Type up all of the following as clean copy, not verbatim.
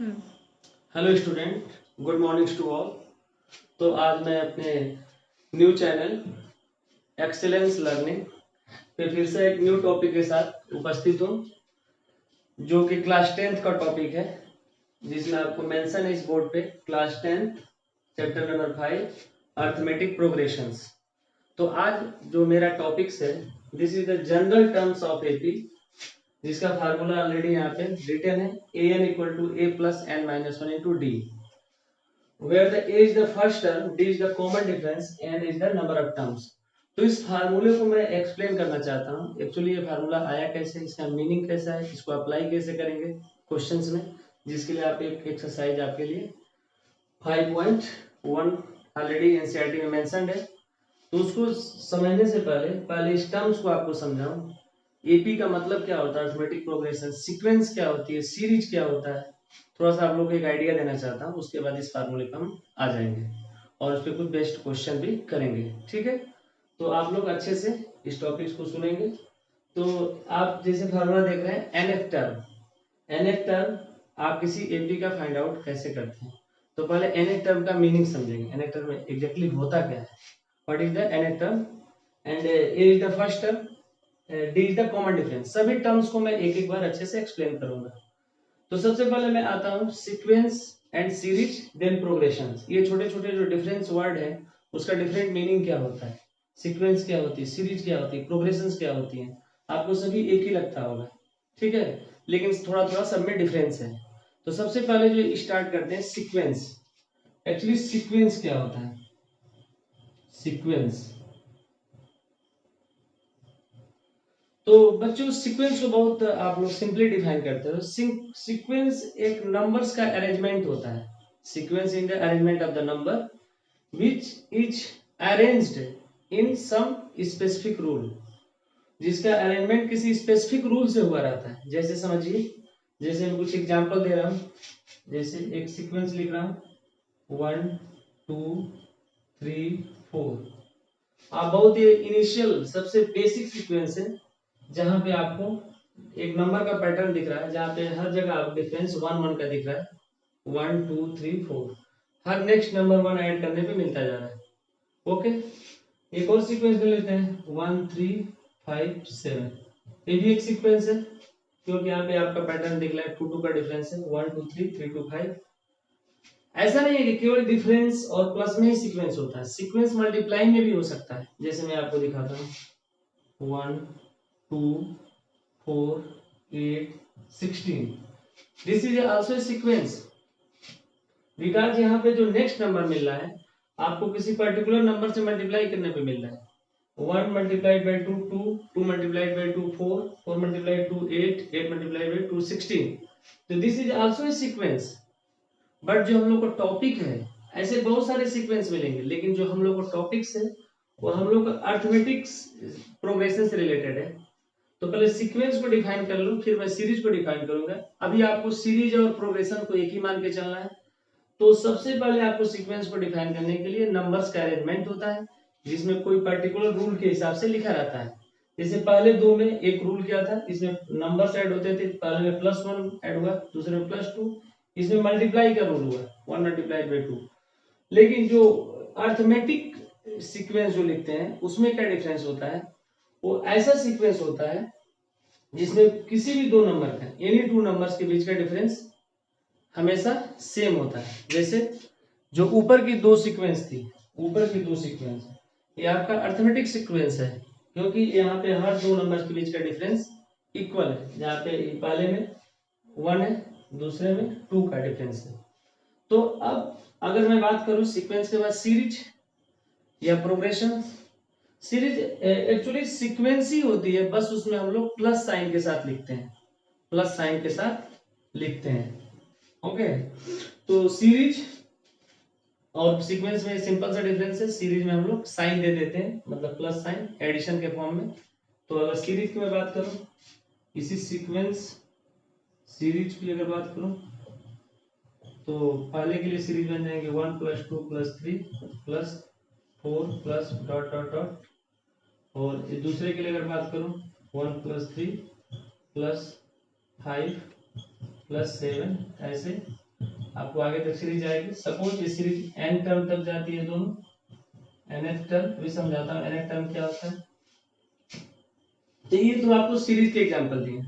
Hello student, good morning to all. तो आज मैं अपने न्यू चैनल एक्सीलेंस लर्निंग पे फिर से एक न्यू टॉपिक के साथ उपस्थित हूँ, जो कि क्लास 10th का टॉपिक है, जिसमें आपको मेंशन है इस बोर्ड पे class 10th chapter number 5 arithmetic progressions. तो आज जो मेरा टॉपिक्स है, this is the general terms of AP, जिसका फार्मूला ऑलरेडी यहाँ पे रिटन है, a n equal to a plus n minus one into d, where the a is the first term, d is the common difference, n is the number of terms। तो इस फार्मूले को मैं explain करना चाहता हूँ। Actually ये formula आया कैसे, इसका मीनिंग कैसा है, इसको अप्लाई कैसे करेंगे क्वेश्चंस में, जिसके लिए आप एक एक्सरसाइज आपके लिए 5.1 ऑलरेडी एनसीईआरटी में मेंशन्ड है। तो उसको समझने से पहले इस टर्म्स को आपको समझाऊं। एपी का मतलब क्या होता है, अर्थमेटिक प्रोग्रेशन, सीक्वेंस क्या होती है, सीरीज क्या होता है, थोड़ा सा आप लोग को एक आइडिया देना चाहता हूँ। उसके बाद इस फार्मूले पर हम आ जाएंगे और उस पर कुछ बेस्ट क्वेश्चन भी करेंगे, ठीक है। तो आप लोग अच्छे से इस टॉपिक्स को सुनेंगे। तो आप जैसे फार्मूला देख रहे हैं एनएफ टर्म, एनएफ टर्म आप किसी एपी का फाइंड आउट कैसे करते हैं। तो पहले एनएफ टर्म का मीनिंग समझेंगे, एनएफ टर्म में एग्जैक्टली होता क्या है, what is the NF term, and A is the first term, D is the common difference. सभी टर्म्स को मैं एक एक बार अच्छे से एक्सप्लेन करूंगा। तो सबसे पहले मैं आता हूँ sequence and series then progression. ये छोटे छोटे जो डिफरेंस वर्ड है, उसका डिफरेंट मीनिंग क्या होता है, सीक्वेंस क्या होती है, सीरीज क्या होती है, प्रोग्रेशन क्या होती है, आपको सभी एक ही लगता होगा, ठीक है, लेकिन थोड़ा थोड़ा सब में डिफरेंस है। तो सबसे पहले जो स्टार्ट करते हैं सीक्वेंस। एक्चुअली सीक्वेंस क्या होता है, सीक्वेंस। तो बच्चों सीक्वेंस को बहुत आप लोग सिंपली डिफाइन करते हो। सीक्वेंस एक नंबर्स का अरेंजमेंट होता है। Sequence in the arrangement of the number which is arranged in some specific rule, जिसका अरेंजमेंट किसी स्पेसिफिक रूल से हुआ रहता है। जैसे समझिए, जैसे मैं कुछ एग्जांपल दे रहा हूं, जैसे एक सीक्वेंस लिख रहा हूं 1 2 3 4। आप बहुत ही इनिशियल सबसे बेसिक सीक्वेंस है, जहां पे आपको एक नंबर का पैटर्न दिख रहा है, जहां पे हर जगह आपको डिफरेंस 1 1 का दिख रहा है, 1 2 3 4, हर नेक्स्ट नंबर 1 ऐड करने पे मिलता जा रहा है। ओके, एक और सीक्वेंस ले लेते हैं 1 3 5 7। ये भी एक सीक्वेंस है, क्योंकि यहाँ पे आपका पैटर्न दिख रहा है 2 2 का डिफरेंस है, 1 2 3 3 2 5। ऐसा नहीं है कि केवल डिफरेंस और प्लस में ही सीक्वेंस होता है, सीक्वेंस मल्टीप्लाई में भी हो सकता है। जैसे मैं आपको दिखाता हूँ 1 2 4 8 16, this is also a sequence, because यहाँ पे जो नेक्स्ट नंबर मिल रहा है आपको किसी पर्टिकुलर नंबर से मल्टीप्लाई करने पे मिल रहा है। 1 multiplied by 2 2, 2 multiplied by 2 4, 4 multiplied 2 8, 8 multiplied by 2 16। तो this is also a sequence. But जो हम लोग को टॉपिक है, ऐसे बहुत सारे सीक्वेंस मिलेंगे, लेकिन जो हम लोग को टॉपिक्स है वो हम लोग का अर्थमेटिक्स प्रोग्रेशन से रिलेटेड है। तो पहले सीक्वेंस को डिफाइन कर लूं, फिर मैं सीरीज को डिफाइन करूंगा। अभी आपको सीरीज और प्रोग्रेशन को एक ही मान के चलना है। तो सबसे पहले आपको सीक्वेंस को डिफाइन करने के लिए नंबर्स का अरेंजमेंट होता है, जिसमें कोई पर्टिकुलर रूल के हिसाब से लिखा रहता है। जैसे पहले दो में एक रूल क्या था, इसमें नंबर्स ऐड होते थे, पहले में +1 ऐड हुआ, दूसरे में +2, इसमें मल्टीप्लाई का रूल हुआ 1 मल्टीप्लाइड बाई 2। लेकिन जो अर्थमेटिक सीक्वेंस जो लिखते हैं उसमें क्या डिफरेंस होता है, वो ऐसा सीक्वेंस होता है जिसमें किसी भी दो नंबर का, एनी टू नंबर्स के बीच का डिफरेंस हमेशा सेम होता है। जैसे जो ऊपर की दो सीक्वेंस थी, ऊपर की दो सीक्वेंस, ये आपका अर्थमेटिक सीक्वेंस है, क्योंकि यहाँ पे हर दो नंबर्स के बीच का डिफरेंस इक्वल है। जहाँ पे पहले में 1 है, दूसरे में 2 का डिफरेंस है। तो अब अगर मैं बात करूं सीक्वेंस के बाद सीरीज या प्रोग्रेशन। सीरीज एक्चुअली सीक्वेंस ही होती है, बस उसमें हम लोग प्लस साइन के साथ लिखते हैं, प्लस साइन के साथ लिखते हैं। ओके, तो सीरीज और सीक्वेंस में सिंपल सा डिफरेंस है, सीरीज में हम लोग साइन दे देते हैं, मतलब प्लस साइन एडिशन के फॉर्म में। तो अगर सीरीज की मैं बात करूं, इसी सीक्वेंस सीरीज की अगर बात करूं, तो पहले के लिए सीरीज बन जाएंगे 1 + 2 + 3 + 4 प्लस डॉट डॉट डॉट। और दूसरे के लिए अगर बात करूं 1 + 3 + 5 + 7, ऐसे आपको आगे तक सीरीज आएगी। सपोज ये सीरीज n टर्म तक जाती है दोनों, nth टर्म भी समझाता हूँ nth टर्म क्या होता है। तो ये तो आपको सीरीज के एग्जांपल दिए।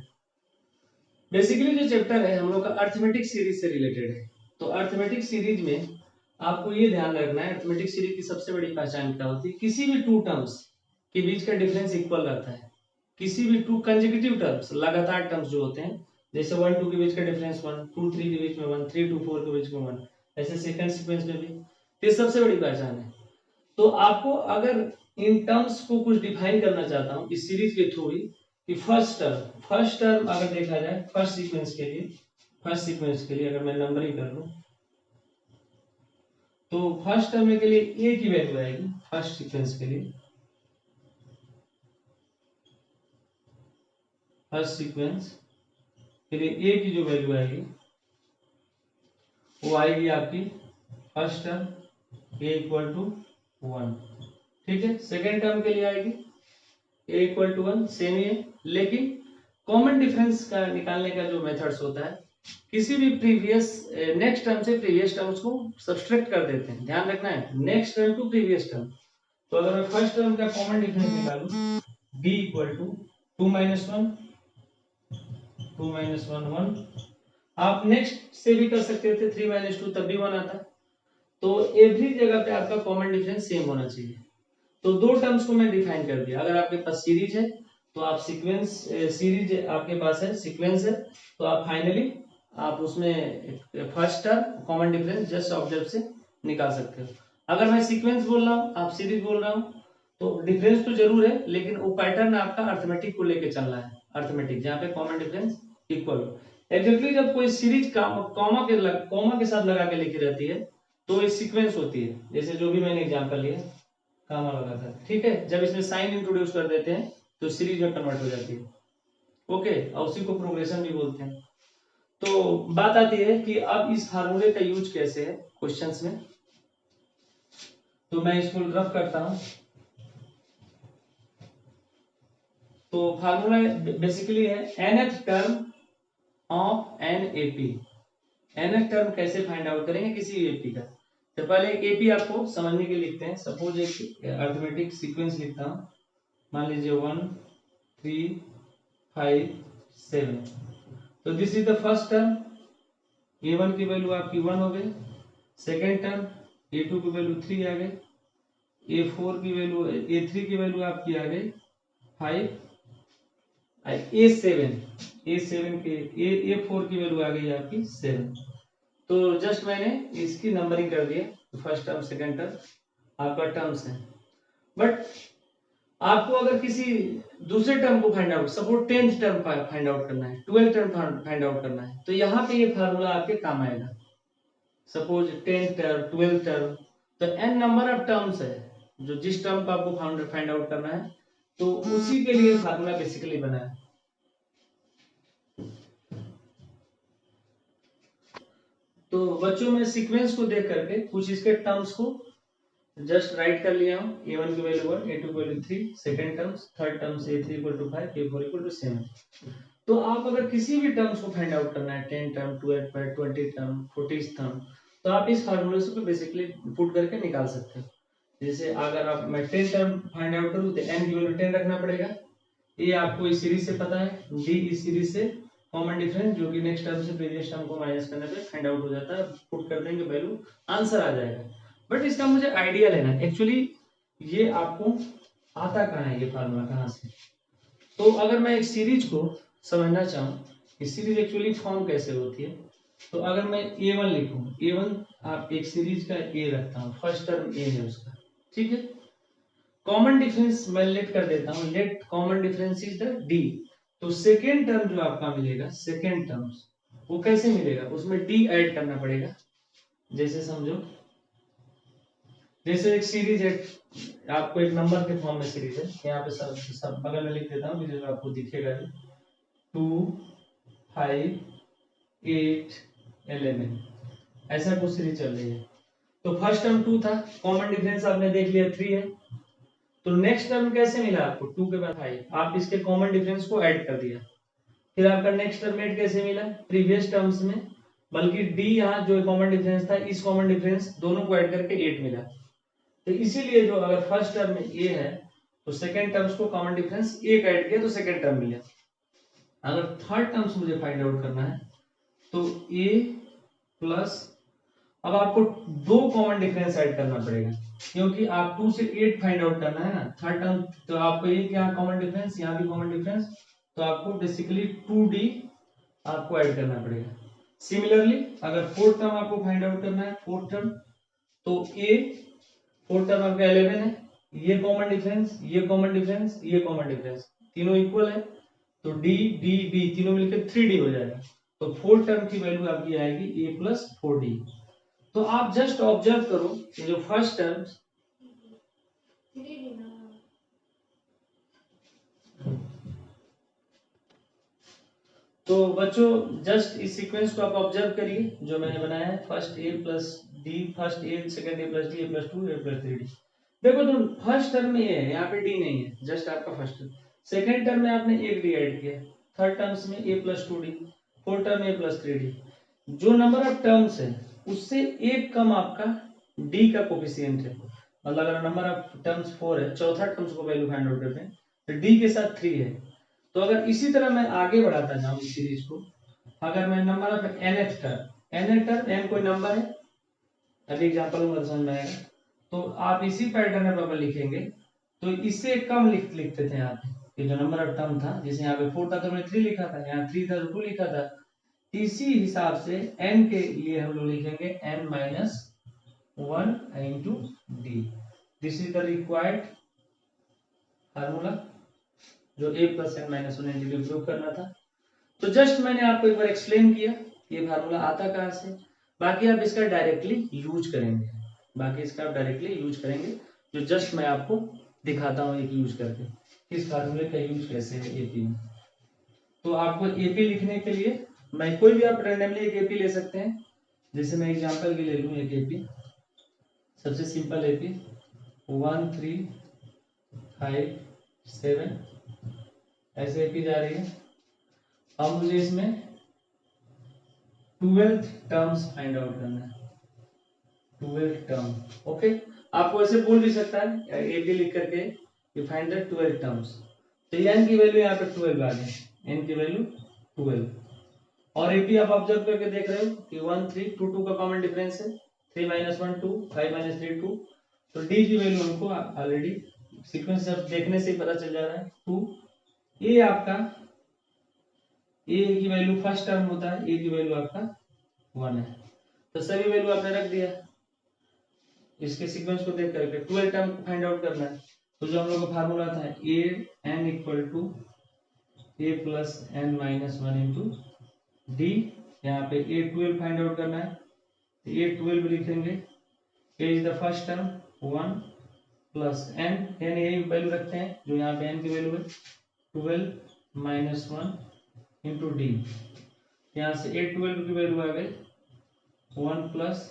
बेसिकली जो चैप्टर है हम लोग का अर्थमेटिक सीरीज से रिलेटेड है। तो अर्थमेटिक सीरीज में आपको ये ध्यान रखना है, अर्थमेटिक सीरीज की सबसे बड़ी पहचान क्या होती है, किसी भी टू टर्म्स के बीच का डिफरेंस इक्वल रहता है। किसी भी टू कंसेक्यूटिव टर्म्स, लगातार टर्म्स जो होते हैं, जैसे 1 2 के बीच का डिफरेंस 1, 2 3 के बीच में 1, 3 2 4 के बीच में 1, ऐसे सेकंड सीक्वेंस में भी। ये सबसे बड़ी पहचान है। तो आपको अगर इन टर्म्स को कुछ डिफाइन करना चाहता हूं इस सीरीज के थ्रू ही, कि फर्स्ट टर्म अगर देखा जाए फर्स्ट सीक्वेंस के लिए अगर मैं नंबरिंग कर लूं, तो फर्स्ट टर्म के लिए ए की वैल्यू आएगी। फर्स्ट सीक्वेंस के लिए फर्स्ट सीक्वेंस के लिए ए की जो वैल्यू आएगी वो आएगी आपकी first term a equal to 1। ठीक है, सेकेंड टर्म के लिए आएगी ए इक्वल टू 1, सेम ही है। लेकिन कॉमन डिफरेंस का निकालने का जो मेथड्स होता है, किसी भी प्रीवियस नेक्स्ट टर्म से प्रीवियस टर्म्स को सब्सट्रैक्ट कर देते हैं। ध्यान रखना है, next term to previous term. तो अगर मैं फर्स्ट टर्म का कॉमन डिफरेंस निकालूं, b equal to 2 minus 1, 2 minus 1 1। आप नेक्स्ट से भी कर सकते थे 3 माइनस 2, तब भी 1 आता। तो एवरी जगह पे आपका कॉमन डिफरेंस सेम होना चाहिए। तो दो टर्म्स को मैं डिफाइन कर दिया। अगर आपके पास सीरीज है तो आप सीक्वेंस, सीरीज आपके पास है, सीक्वेंस है, तो आप फाइनली आप उसमें first term common difference just observe से निकाल सकते हो। अगर मैं सीक्वेंस बोल रहा हूँ, आप सीरीज बोल रहा हूँ, तो डिफरेंस तो जरूर है, लेकिन वो पैटर्न आपका अर्थमेटिक को लेके चल रहा है। अर्थमेटिक जहाँ पे कॉमन डिफरेंस इक्वल हो। एग्जैक्टली जब कोई सीरीज कॉमा के साथ लगा के लिखी रहती है तो ये सीक्वेंस होती है। जैसे जो भी मैंने एग्जांपल लिया, कामा लगा था, ठीक है। जब इसमें साइन इंट्रोड्यूस कर देते हैं तो सीरीज में कन्वर्ट हो जाती है। ओके, और उसी को प्रोग्रेशन भी बोलते हैं। तो बात आती है कि अब इस फार्मूले का यूज कैसे है क्वेश्चंस में। तो मैं इसको रफ करता हूं। तो फार्मूला बेसिकली है nth term of an AP. nth term कैसे फाइंड आउट करेंगे किसी एपी का। तो पहले एक एपी आपको समझने के लिए लिखते हैं। सपोज एक अरिथमेटिक सीक्वेंस लिखता हूं, मान लीजिए 1 3 5 7। तो this is the first term, a1 की वैल्यू आपकी 1 हो गई। सेकेंड टर्म a2 की वैल्यू 3 आ गई। a4 की वैल्यू, a3 की वैल्यू आपकी आ गई 5। a7 के a4 की वैल्यू आ गई आपकी 7। तो जस्ट मैंने इसकी नंबरिंग कर दिया। फर्स्ट टर्म सेकेंड टर्म आपका टर्म्स है। बट आपको अगर किसी दूसरे टर्म को find out, suppose 10th term find out करना है, 12th टर्म फाइंड आउट करना है, तो यहाँ पे ये फार्मूला आपके काम आएगा। Suppose 10th term 12th term, तो n नंबर ऑफ टर्म्स है जो जिस टर्म का आपको फाइंड आउट करना है, तो उसी के लिए फार्मूला बेसिकली बना है। तो बच्चों में सीक्वेंस को देख करके कुछ इसके टर्म्स को जस्ट राइट कर लिया हूं। a1 की वैल्यू 1, a2 की value 3, second terms, third terms a3 equal to 5, a4 equal to 7। तो आप अगर किसी भी टर्म्स को फाइंड आउट करना है, 10 टर्म, 12 टर्म, 20 टर्म, 40 टर्म, तो आप इस फार्मूले से बेसिकली पुट करके निकाल सकते हो। जैसे अगर आप मैं 10 टर्म फाइंड आउट करूं तो n की वैल्यू 10 रखना पड़ेगा। ये आपको इस सीरीज से पता है, d इस सीरीज से कॉमन डिफरेंस जो कि नेक्स्ट टर्म से प्रीवियस टर्म को माइनस करने पे फाइंड आउट हो जाता है। पुट कर देंगे वैल्यू, आंसर आ जाएगा। बट इसका मुझे आइडिया लेना है एक्चुअली ये आपको आता कहाँ है, ये फार्मूला कहाँ से। तो अगर मैं एक सीरीज को समझना चाहूँ कि सीरीज एक्चुअली फॉर्म कैसे होती है, तो अगर मैं a1 लिखूं, a1 आप एक सीरीज का a रखता हूँ, फर्स्ट टर्म a है उसका, ठीक है। कॉमन डिफरेंस मैं लेट कर देता हूँ, late common difference is the d। तो सेकेंड टर्म जो आपका मिलेगा, सेकेंड टर्म्स वो कैसे मिलेगा, उसमें d ऐड करना पड़ेगा। जैसे समझो, जैसे एक सीरीज है, आपको एक नंबर के फॉर्म में सीरीज है, यहाँ पे सब बगल में लिख देता हूँ जो आपको दिखेगा। 2 5 8 11 ऐसा कुछ सीरीज चल रही है। तो फर्स्ट टर्म 2 था, कॉमन डिफरेंस आपने देख लिया 3 है। तो नेक्स्ट टर्म कैसे मिला आपको, 2 के बाद 5, आप इसके कॉमन डिफरेंस को ऐड कर दिया। फिर आपका नेक्स्ट टर्म 8 कैसे मिला, प्रीवियस टर्म्स में बल्कि डी यहाँ जो कॉमन डिफरेंस था, इस कॉमन डिफरेंस दोनों को ऐड करके 8 मिला। तो इसीलिए जो अगर फर्स्ट टर्म में ए है तो सेकेंड टर्म्स को कॉमन डिफरेंस एक ऐड किया तो सेकेंड टर्म मिला। अगर थर्ड टर्म्स मुझे फाइंड आउट करना है तो ए प्लस, अब आपको दो कॉमन डिफरेंस ऐड करना पड़ेगा क्योंकि आप 2 से 8 फाइंड आउट करना है ना थर्ड टर्म। तो आपको एक यहाँ कॉमन डिफरेंस, यहाँ भी कॉमन डिफरेंस, तो आपको बेसिकली 2d आपको ऐड करना पड़ेगा। सिमिलरली अगर फोर्थ टर्म आपको फाइंड आउट करना है, फोर्थ टर्म, तो ए फोर्थ टर्म आपका 11 है, ये कॉमन डिफरेंस, ये कॉमन डिफरेंस, ये कॉमन डिफरेंस, तीनों इक्वल है, तो डी डी डी तीनों मिलकर 3d हो जाएगा। तो फोर्थ टर्म की वैल्यू आपकी आएगी a प्लस 4d। तो आप जस्ट ऑब्जर्व करो कि जो फर्स्ट टर्म, तो बच्चों जस्ट इस सीक्वेंस को आप ऑब्जर्व करिए जो मैंने बनाया है, first A plus D, first A second A plus D, A plus 2 A plus 3d। देखो तो फर्स्ट टर्म में ए है, यहाँ पे डी नहीं है, जस्ट आपका फर्स्ट टर्म। सेकंड टर्म में आपने एक डी ऐड किया, थर्ड टर्म्स में ए प्लस 2d, फोर्थ टर्म में ए प्लस 3d। जो नंबर ऑफ टर्म्स है उससे एक कम आपका डी का कोफिशिएंट है। मतलब अगर नंबर ऑफ टर्म्स 4 है, चौथा टर्म्स को वैल्यू फाइंड आउट करते हैं, तो डी के साथ 3 है। तो अगर इसी तरह मैं आगे बढ़ाता जाऊं इस सीरीज को, अगर मैं number of nth term, nth term n कोई नंबर है, अभी एग्जांपल में समझ में आएगा, तो आप इसी पैटर्न में प्रॉपर लिखेंगे। तो इससे कम लिखते थे यहाँ पे, ये जो नंबर ऑफ टर्म था, जैसे यहाँ पे 4 था तो मैंने 3 लिखा था, यहाँ 3 था तो 2 लिखा था। इसी हिसाब से n के लिए हम लोग लिखेंगे n minus 1 into d. This is the required formula जो a plus n minus 1 into d prove करना था। तो जस्ट मैंने आपको एक बार एक्सप्लेन किया ये फार्मूला आता कहाँ से। बाकी आप इसका डायरेक्टली यूज करेंगे, बाकी इसका आप डायरेक्टली यूज करेंगे, जो जस्ट मैं आपको दिखाता हूँ एक यूज करके इस फार्मूले का यूज कैसे है एपी में। तो आपको एपी लिखने के लिए मैं कोई भी आप रैंडमली एक एपी ले सकते हैं, जैसे मैं एग्जांपल के ले लूँ एक एपी, सबसे सिंपल एपी 1 3 5 7 ऐसे एपी जा रही है। अब मुझे इसमें 12th टर्म्स फाइंड आउट करना है, 12th टर्म। ओके, आपको ऐसे बोल भी सकता है एपी लिख करके यू फाइंड द 12 टर्म्स। तो n की वैल्यू यहाँ पे 12 आ गई, n की वैल्यू 12। और एपी आप ऑब्जर्व करके देख रहे हो कि 1 3 2 2 का कॉमन डिफरेंस है, 3 माइनस 1 2, 5 माइनस 3 2। तो डी की वैल्यू हमको ऑलरेडी सीक्वेंस जब देखने से ही पता चल जा रहा है 2। ए आपका, ए की वैल्यू फर्स्ट टर्म होता है, ए की वैल्यू आपका 1 है, तो सभी वैल्यू आपने रख दिया। इसके सीक्वेंस को देख करके 12 टर्म को फाइंड आउट करना है। तो जो हम लोग का फार्मूला था a n equal to a plus n minus 1 into d, यहाँ पे ए 12 फाइंड आउट करना है, ए 12 लिखेंगे, a is the first term 1 plus n, n यही वैल्यू रखते हैं जो यहाँ पे एन की वैल्यू है 12 माइनस 1 इंटू डी। यहाँ से ए 12 की वैल्यू आ गई 1 प्लस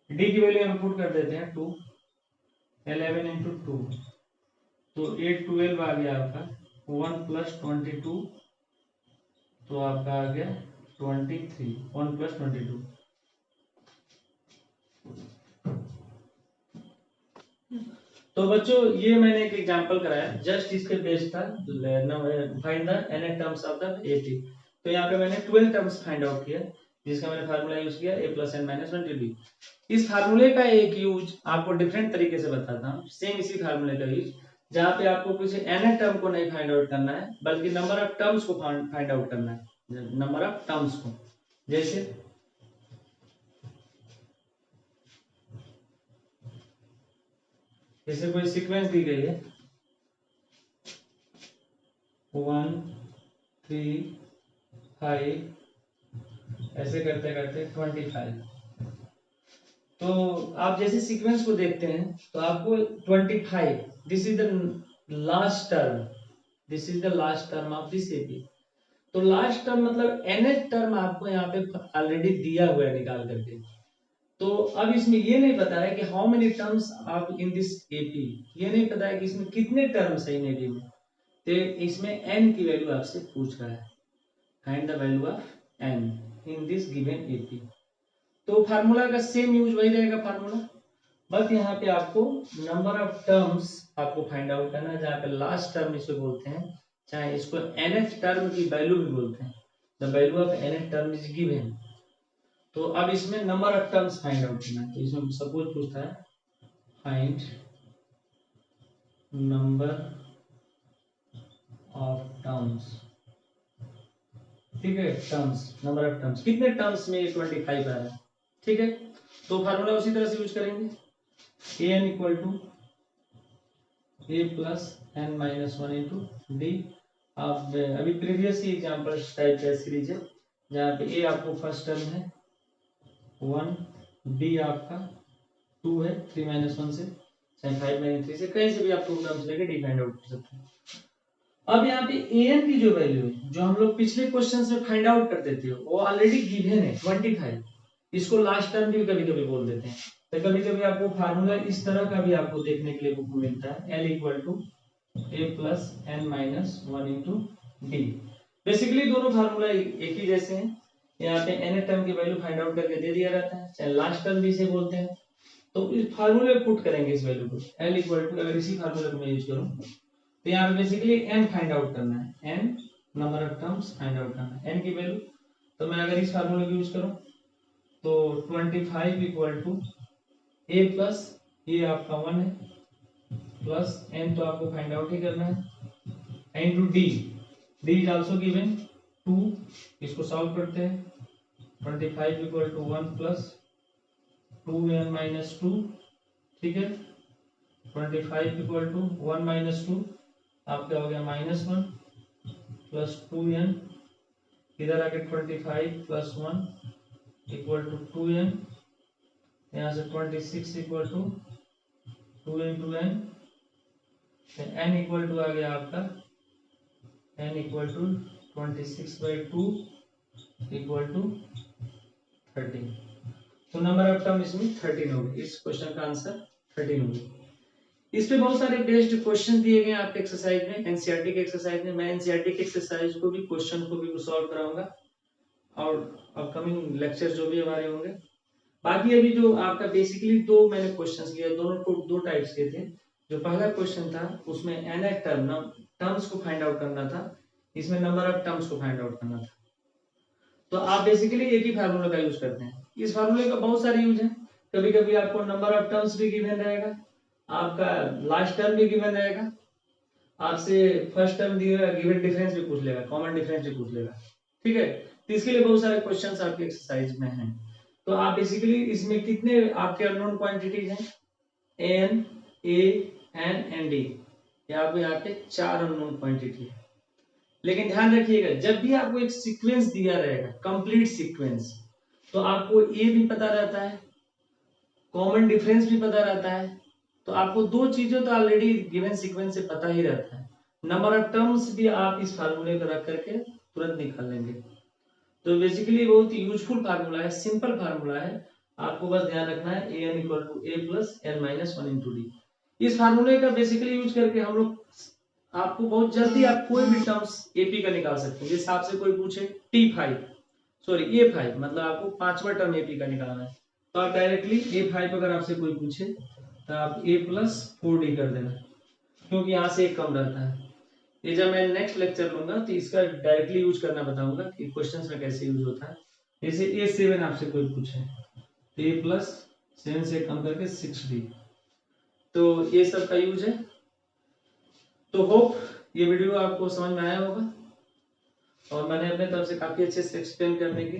डी की वैल्यू हम पुट कर देते हैं 2, 11 इंटू 2, तो 8 12 आ गया आपका 1 प्लस 22, तो आपका आ गया 23, 1 प्लस 22। तो बच्चों ये मैंने एक एग्जांपल कराया, जस्ट इसके बेस था find the nth terms of the AP. तो यहाँ पे मैंने 12 टर्म्स फाइंड आउट किया, जिसका मैंने फार्मूला यूज किया a plus n minus 1 d. इस फार्मूले का एक यूज आपको डिफरेंट तरीके से बताता हूँ, सेम इसी फार्मूले का यूज, जहाँ पे आपको किसी nth टर्म को नहीं फाइंड आउट करना है बल्कि नंबर ऑफ टर्म्स को फाइंड आउट करना है, नंबर ऑफ टर्म्स को। जैसे कोई सीक्वेंस दी गई है 1 3 5 ऐसे करते करते 25। तो आप जैसे सीक्वेंस को देखते हैं तो आपको 25, this is the last term, this is the last term of this AP. तो लास्ट टर्म मतलब nth टर्म आपको यहाँ पे ऑलरेडी दिया हुआ है निकाल करके। तो अब इसमें ये नहीं पता है कि हाउ मेनी टर्म्स आप इन दिस एपी, ये नहीं पता है कि इसमें कितने टर्म्स है इन एपी में। तो इसमें n की वैल्यू आपसे पूछ रहा है, find the value of n, in this given AP. तो फार्मूला का सेम यूज वही रहेगा फार्मूला, बस यहाँ पे आपको नंबर ऑफ टर्म्स आपको फाइंड आउट करना है, जहाँ पे लास्ट टर्म इसे बोलते हैं, चाहे इसको nth टर्म की वैल्यू भी बोलते हैं, the value of nth term is given. तो अब इसमें number of terms find out करना है। तो इसमें सपोज पूछता है फाइंड नंबर ऑफ टर्म्स, ठीक है, टर्म्स, नंबर ऑफ टर्म्स, कितने टर्म्स में 25 आ रहा है, ठीक है। तो फार्मूला उसी तरह से यूज करेंगे, an equal to a plus n minus one into d. आप अभी प्रीवियस ही एग्जाम्पल टाइप का सीरीज है, जहाँ पे a आपको फर्स्ट टर्म है 1, b आपका 2 है 3 माइनस 1 से, चाहे 5 माइनस 3 से, कहीं से भी आप 2 टर्म्स लेके डी फाइंड आउट कर सकते हैं। अब यहाँ पे an की जो वैल्यू है, जो हम लोग पिछले क्वेश्चन में फाइंड आउट करते थे, वो ऑलरेडी गिवन है 25। इसको लास्ट टर्म भी कभी कभी बोल देते हैं। तो कभी कभी आपको फार्मूला इस तरह का भी आपको देखने के लिए बुक में मिलता है, l equal to a plus n minus one into d. Basically दोनों फार्मूला एक ही जैसे हैं। यहाँ पे n टर्म की वैल्यू फाइंड आउट करके दे दिया रहता है, चाहे लास्ट टर्म भी इसे बोलते हैं। तो इस फार्मूले में पुट करेंगे इस वैल्यू को, l इक्वल टू, अगर इसी फार्मूले को मैं यूज करूँ तो यहाँ पे बेसिकली n फाइंड आउट करना है, n number of terms find out करना है, n की वैल्यू। तो मैं अगर इस फार्मूले को यूज करूं तो 25 इक्वल टू a प्लस ये आपका 1 है प्लस n तो आपको फाइंड आउट ही करना है into d, d is also given 2, इसको सॉल्व करते हैं। 25 equal to 1 plus 2n minus 2, ठीक है। 25 इक्वल टू 1 माइनस 2 आपका हो गया माइनस 1 प्लस 2n, इधर आके 25 प्लस 1 इक्वल टू 2n, यहाँ से 26 equal to 2 into n, n equal to आ गया आपका n equal to 26/2 equal to 13। तो नंबर ऑफ टर्म इसमें 13 हो गए, इस क्वेश्चन का आंसर 13 हो गया। इस पे बहुत सारे बेस्ड क्वेश्चन दिए गए आपके एक्सरसाइज में, एनसीईआरटी के एक्सरसाइज में। मैं एनसीईआरटी के एक्सरसाइज को भी, क्वेश्चन को भी सॉल्व कराऊंगा और अपकमिंग लेक्चर जो भी हमारे होंगे। बाकी अभी जो आपका बेसिकली दो मैंने क्वेश्चंस लिए, दोनों को दो टाइप्स के थे। जो पहला क्वेश्चन था उसमें nth टर्म्स को फाइंड आउट करना था, इसमें नंबर ऑफ टर्म्स को फाइंड आउट करना था। तो आप बेसिकली एक ही फार्मूला का यूज करते हैं। इस फार्मूले का बहुत सारे यूज है। कभी कभी आपको नंबर ऑफ टर्म्स भी गिवन रहेगा, आपका लास्ट टर्म भी गिवन रहेगा, आपसे फर्स्ट टर्म दिया गिवन डिफरेंस भी पूछ लेगा, कॉमन डिफरेंस भी पूछ लेगा, ठीक है। तो इसके लिए बहुत सारे क्वेश्चंस आपके एक्सरसाइज में हैं। तो आप बेसिकली इसमें कितने आपके अननोन क्वांटिटीज हैं, n, a, n and d, ये आपको यहाँ पे 4 अननोन क्वांटिटी है। लेकिन ध्यान रखिएगा, जब भी आपको एक सीक्वेंस दिया रहेगा, कंप्लीट सीक्वेंस, तो आपको ए भी पता रहता है, कॉमन डिफरेंस भी पता रहता है। तो आपको दो चीजें तो ऑलरेडी गिवन सीक्वेंस से पता ही रहता है। नंबर ऑफ टर्म्स भी आप इस फार्मूले को रख करके तुरंत निकाल लेंगे। तो बेसिकली बहुत यूजफुल फार्मूला है, सिंपल फार्मूला है। आपको बस ध्यान रखना है a n equal to a plus n minus one into d. इस फार्मूले का बेसिकली यूज करके हम लोग, आपको बहुत जल्दी आप कोई भी टर्म्स एपी का निकाल सकते हैं। जैसे आपसे कोई पूछे ए5, मतलब आपको पांचवा टर्म एपी का निकालना है, तो आप डायरेक्टली ए5 अगर आपसे कोई पूछे तो आप ए प्लस 4डी कर देना, क्योंकि यहाँ से एक कम रहता है। ये जब मैं नेक्स्ट लेक्चर लूंगा तो इसका डायरेक्टली यूज करना बताऊंगा कि क्वेश्चंस में कैसे यूज होता है। जैसे ए7 आपसे कोई पूछे तो ए प्लस 7 से कम करके 6d, तो ये सब का यूज है। तो होप ये वीडियो आपको समझ में आया होगा, और मैंने अपने तरफ से काफी अच्छे से एक्सप्लेन करने की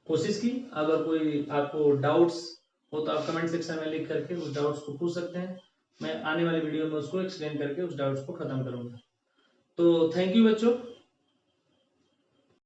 कोशिश की। अगर कोई आपको डाउट्स हो तो आप कमेंट सेक्शन में लिख करके उस डाउट्स को पूछ सकते हैं। मैं आने वाले वीडियो में उसको एक्सप्लेन करके उस डाउट्स को खत्म करूंगा। तो थैंक यू बच्चों।